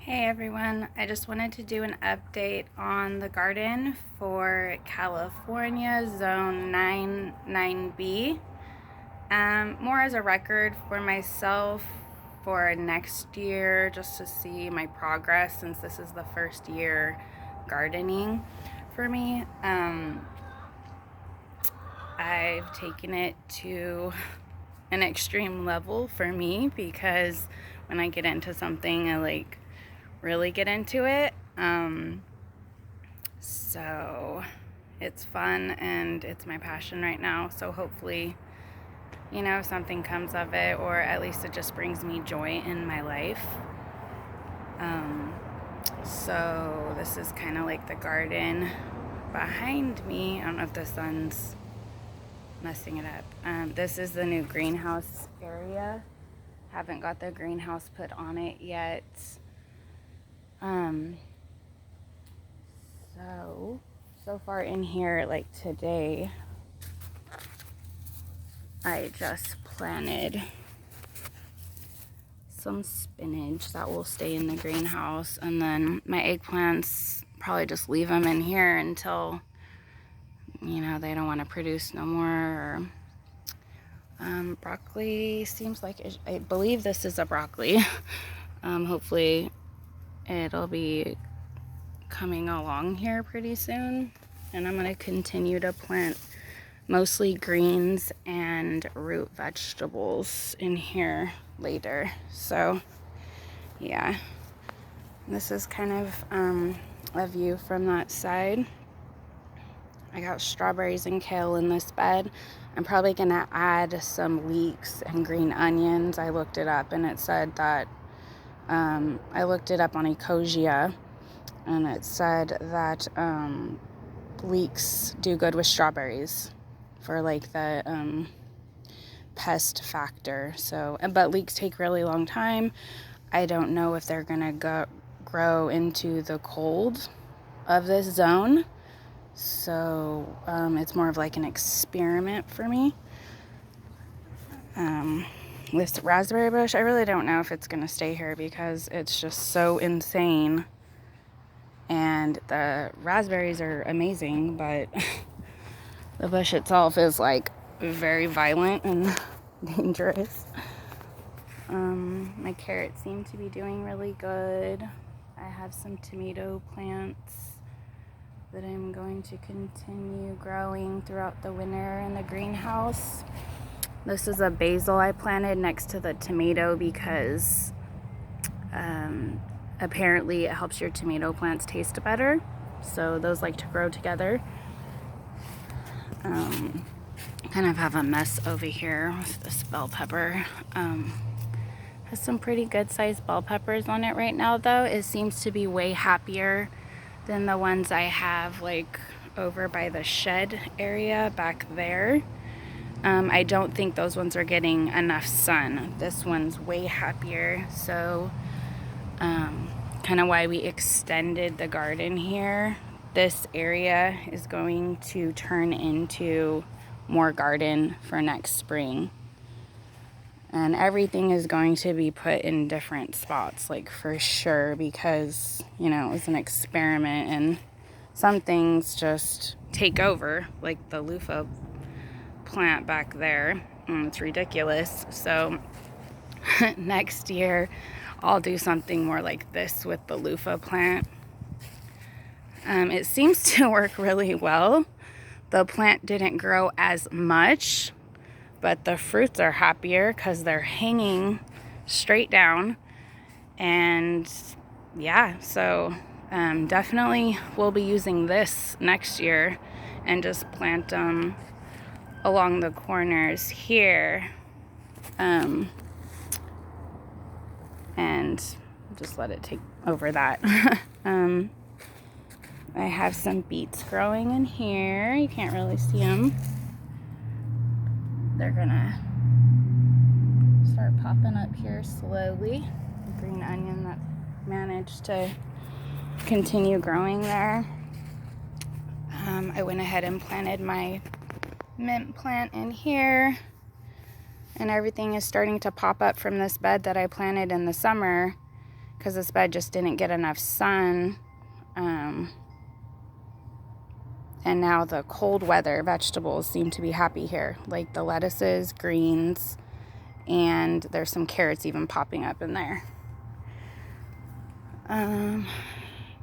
Hey everyone, I just wanted to do an update on the garden for California Zone 9B. More as a record for myself for next year, just to see my progress since this is the first year gardening for me. I've taken it to an extreme level for me because when I get into something, I really get into it. So it's fun and it's my passion right now. So hopefully, something comes of it, or at least it just brings me joy in my life. So this is kind of like the garden behind me. I don't know if the sun's messing it up. This is the new greenhouse area. Haven't got the greenhouse put on it yet. So far in here, like today, I just planted some spinach that will stay in the greenhouse, and then my eggplants, probably just leave them in here until, they don't want to produce no more. Broccoli seems like I believe this is a broccoli. Hopefully it'll be coming along here pretty soon, and I'm going to continue to plant mostly greens and root vegetables in here later. So yeah, this is kind of a view from that side. I got strawberries and kale in this bed. I'm probably gonna add some leeks and green onions. I looked it up and it said that I looked it up on Ecosia, and it said that leeks do good with strawberries for like the pest factor. So, but leeks take really long time. I don't know if they're gonna grow into the cold of this zone. So it's more of like an experiment for me. This raspberry bush, I really don't know if it's gonna stay here because it's just so insane. And the raspberries are amazing, but the bush itself is like very violent and dangerous. My carrots seem to be doing really good. I have some tomato plants that I'm going to continue growing throughout the winter in the greenhouse. This is a basil I planted next to the tomato because apparently it helps your tomato plants taste better. So those like to grow together. Kind of have a mess over here with this bell pepper. Has some pretty good sized bell peppers on it right now though. It seems to be way happier than the ones I have like over by the shed area back there. I don't think those ones are getting enough sun. This one's way happier. So kind of why we extended the garden here. This area is going to turn into more garden for next spring. And everything is going to be put in different spots, like for sure, because, it was an experiment and some things just take over, like the loofah plant back there. It's ridiculous. So next year, I'll do something more like this with the loofah plant. It seems to work really well. The plant didn't grow as much, but the fruits are happier because they're hanging straight down. And yeah, so definitely we'll be using this next year and just plant them along the corners here. And just let it take over that. I have some beets growing in here. You can't really see them. They're gonna start popping up here slowly. Green onion that managed to continue growing there. I went ahead and planted my mint plant in here, and everything is starting to pop up from this bed that I planted in the summer. because this bed just didn't get enough sun. And now the cold weather vegetables seem to be happy here, like the lettuces, greens, and there's some carrots even popping up in there.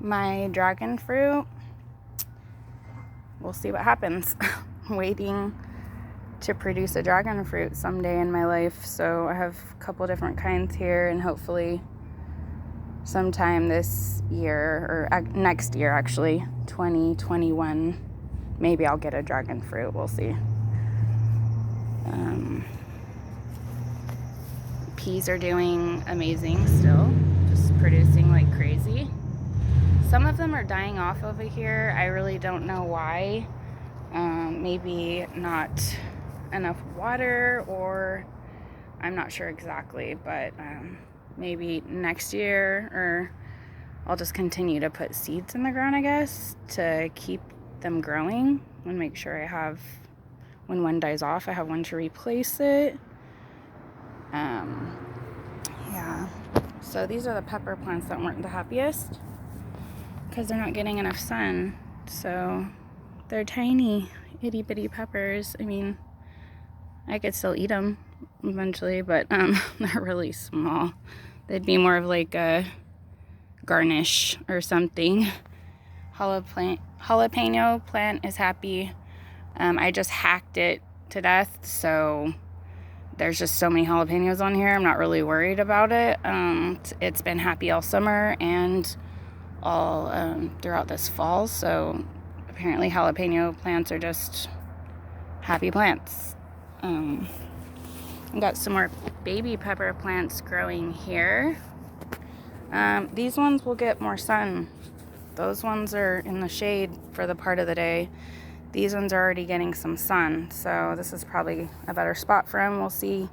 My dragon fruit, we'll see what happens. Waiting to produce a dragon fruit someday in my life. So I have a couple different kinds here, and hopefully sometime this year, or next year actually, 2021, maybe I'll get a dragon fruit. We'll see. Peas are doing amazing still, just producing like crazy. Some of them are dying off over here. I really don't know why. Maybe not enough water, or I'm not sure exactly, but maybe next year, or I'll just continue to put seeds in the ground, I guess, to keep them growing and make sure I have, when one dies off, I have one to replace it. Yeah, so these are the pepper plants that weren't the happiest because they're not getting enough sun. So they're tiny itty bitty peppers. I mean, I could still eat them eventually, but they're really small. They'd be more of like a garnish or something. Jalapeno plant is happy. I just hacked it to death, so there's just so many jalapenos on here. I'm not really worried about it. It's been happy all summer and all throughout this fall, so apparently jalapeno plants are just happy plants. I've got some more baby pepper plants growing here. These ones will get more sun. Those ones are in the shade for the part of the day. These ones are already getting some sun, so this is probably a better spot for them. We'll see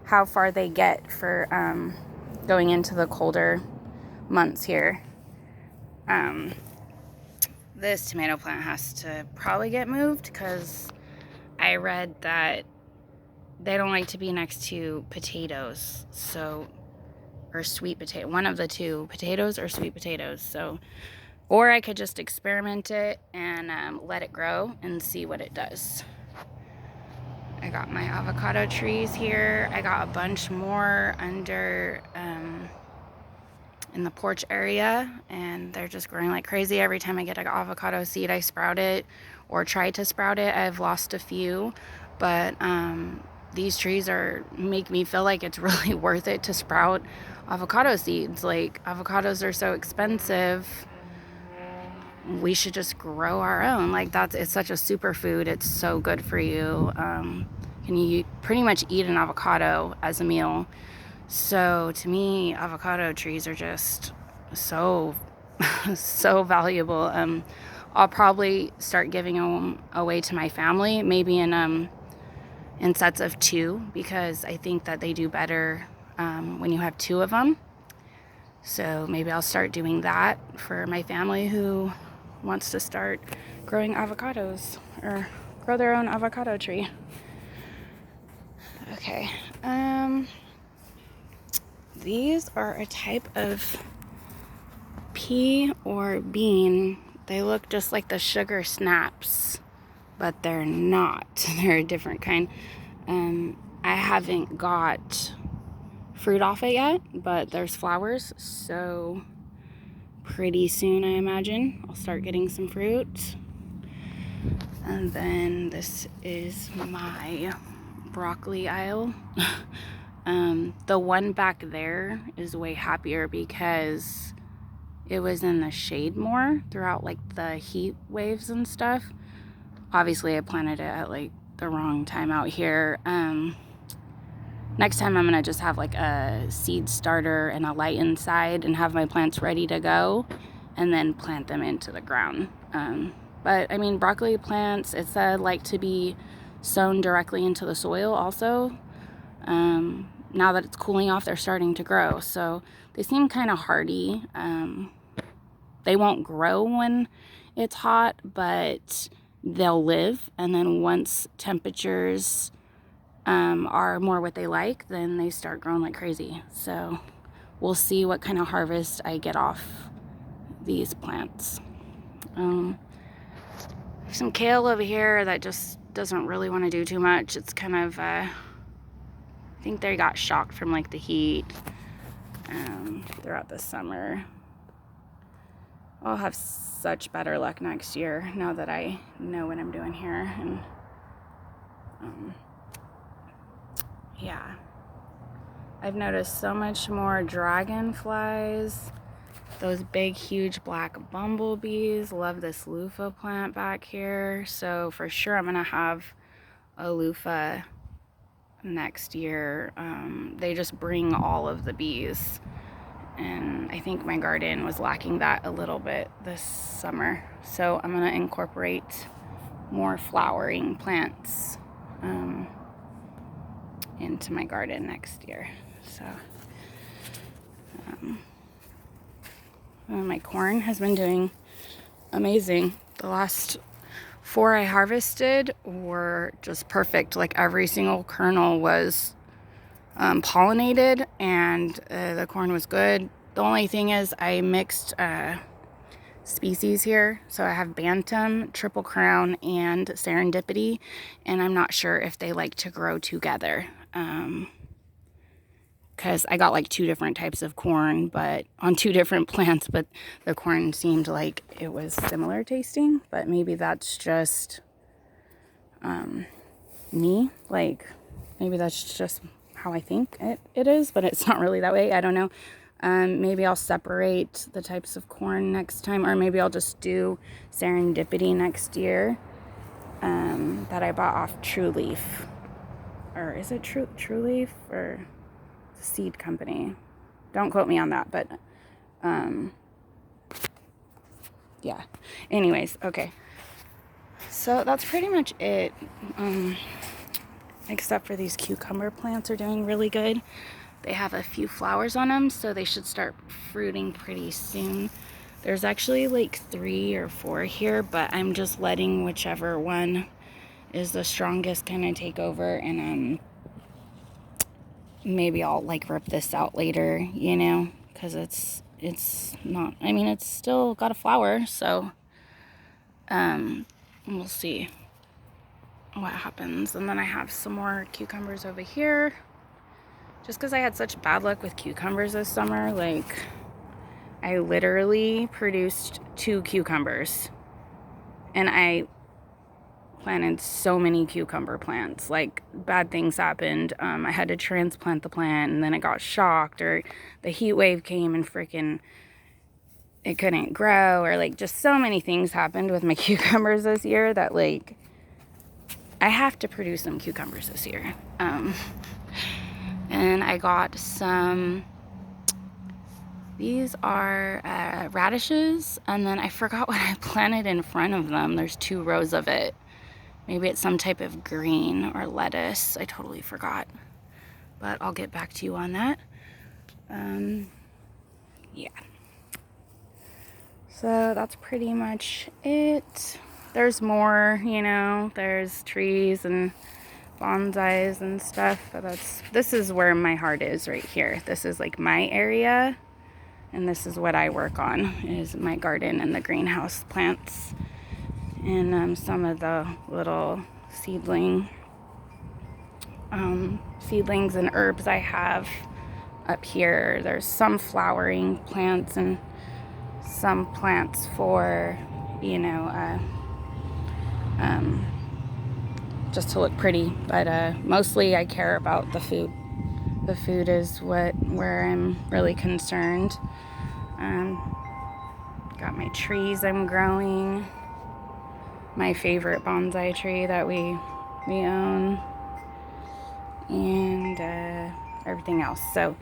how far they get for going into the colder months here. This tomato plant has to probably get moved because I read that they don't like to be next to potatoes, so, or sweet potato, one of the two, potatoes or sweet potatoes. So, or I could just experiment it and let it grow and see what it does. I got my avocado trees here. I got a bunch more under in the porch area, and they're just growing like crazy. Every time I get an avocado seed, I sprout it or try to sprout it. I've lost a few, but these trees make me feel like it's really worth it to sprout avocado seeds. Like, avocados are so expensive. We should just grow our own. Like, it's such a superfood. It's so good for you. And you pretty much eat an avocado as a meal. So to me, avocado trees are just so so valuable. I'll probably start giving them away to my family, maybe in sets of 2, because I think that they do better when you have 2 of them. So maybe I'll start doing that for my family who wants to start growing avocados or grow their own avocado tree. Okay. These are a type of pea or bean. They look just like the sugar snaps, but they're not. They're a different kind. I haven't got fruit off it yet, but there's flowers, so pretty soon, I imagine, I'll start getting some fruit. And then this is my broccoli aisle. The one back there is way happier because it was in the shade more throughout like the heat waves and stuff. Obviously I planted it at like the wrong time out here. Next time I'm gonna just have like a seed starter and a light inside and have my plants ready to go and then plant them into the ground. But I mean, broccoli plants, it said, like to be sown directly into the soil also. Now that it's cooling off, they're starting to grow. So they seem kind of hardy. They won't grow when it's hot, but they'll live. And then once temperatures are more what they like, then they start growing like crazy. So we'll see what kind of harvest I get off these plants. Some kale over here that just doesn't really want to do too much. It's kind of, I think they got shocked from like the heat throughout the summer. I'll have such better luck next year now that I know what I'm doing here. And yeah, I've noticed so much more dragonflies, those big huge black bumblebees. Love this loofah plant back here, so for sure I'm gonna have a loofah next year. They just bring all of the bees, and I think my garden was lacking that a little bit this summer, so I'm gonna incorporate more flowering plants into my garden next year. So my corn has been doing amazing. The last 4 I harvested were just perfect. Like every single kernel was pollinated, and the corn was good. The only thing is I mixed species here. So I have Bantam, Triple Crown, and Serendipity, and I'm not sure if they like to grow together. Because I got like 2 different types of corn, but on 2 different plants, but the corn seemed like it was similar tasting. But maybe that's just me. Like maybe that's just how I think it is, but it's not really that way. I don't know. Maybe I'll separate the types of corn next time, or maybe I'll just do Serendipity next year that I bought off True Leaf. Or is it True Leaf or seed company? Don't quote me on that, but yeah. Anyways, okay. So that's pretty much it. Except for these cucumber plants are doing really good. They have a few flowers on them, so they should start fruiting pretty soon. There's actually like 3 or 4 here, but I'm just letting whichever one is the strongest kind of take over, and maybe I'll like rip this out later, you know, because it's not, I mean, it's still got a flower, so we'll see what happens. And then I have some more cucumbers over here, just because I had such bad luck with cucumbers this summer. Like I literally produced 2 cucumbers, and I planted so many cucumber plants. Like bad things happened. I had to transplant the plant, and then it got shocked, or the heat wave came and freaking it couldn't grow, or like just so many things happened with my cucumbers this year that like I have to produce some cucumbers this year. And I got some, these are radishes, and then I forgot what I planted in front of them. There's 2 rows of it. Maybe it's some type of green or lettuce. I totally forgot, but I'll get back to you on that. Yeah. So that's pretty much it. There's more, you know, there's trees and bonsais and stuff, but this is where my heart is right here. This is like my area, and this is what I work on, is my garden and the greenhouse plants. And some of the little seedlings and herbs I have up here. There's some flowering plants and some plants for, you know, just to look pretty. But mostly I care about the food. The food is where I'm really concerned. Got my trees I'm growing. My favorite bonsai tree that we own, and everything else. So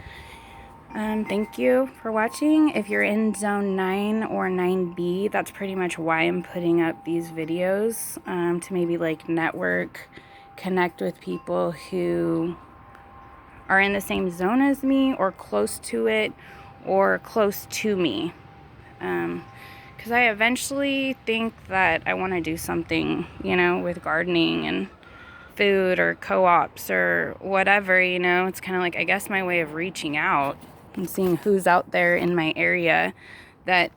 thank you for watching. If you're in zone 9 or 9B, that's pretty much why I'm putting up these videos, to maybe like network, connect with people who are in the same zone as me, or close to it, or close to me. Because I eventually think that I want to do something, you know, with gardening and food, or co-ops or whatever, you know. It's kind of like, I guess, my way of reaching out and seeing who's out there in my area that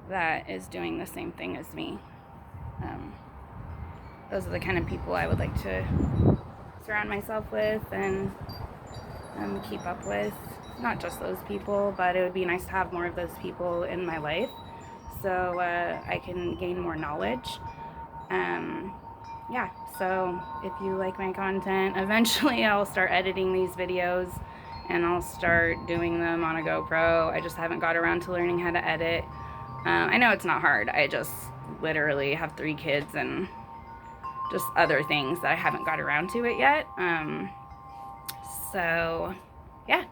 that is doing the same thing as me. Those are the kind of people I would like to surround myself with and keep up with. Not just those people, but it would be nice to have more of those people in my life so I can gain more knowledge. Yeah, so if you like my content, eventually I'll start editing these videos and I'll start doing them on a GoPro. I just haven't got around to learning how to edit. I know it's not hard. I just literally have 3 kids and just other things that I haven't got around to it yet. So yeah,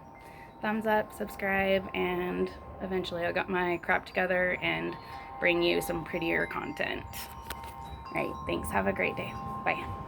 thumbs up, subscribe, and eventually I'll get my crap together and bring you some prettier content. All right, thanks. Have a great day. Bye.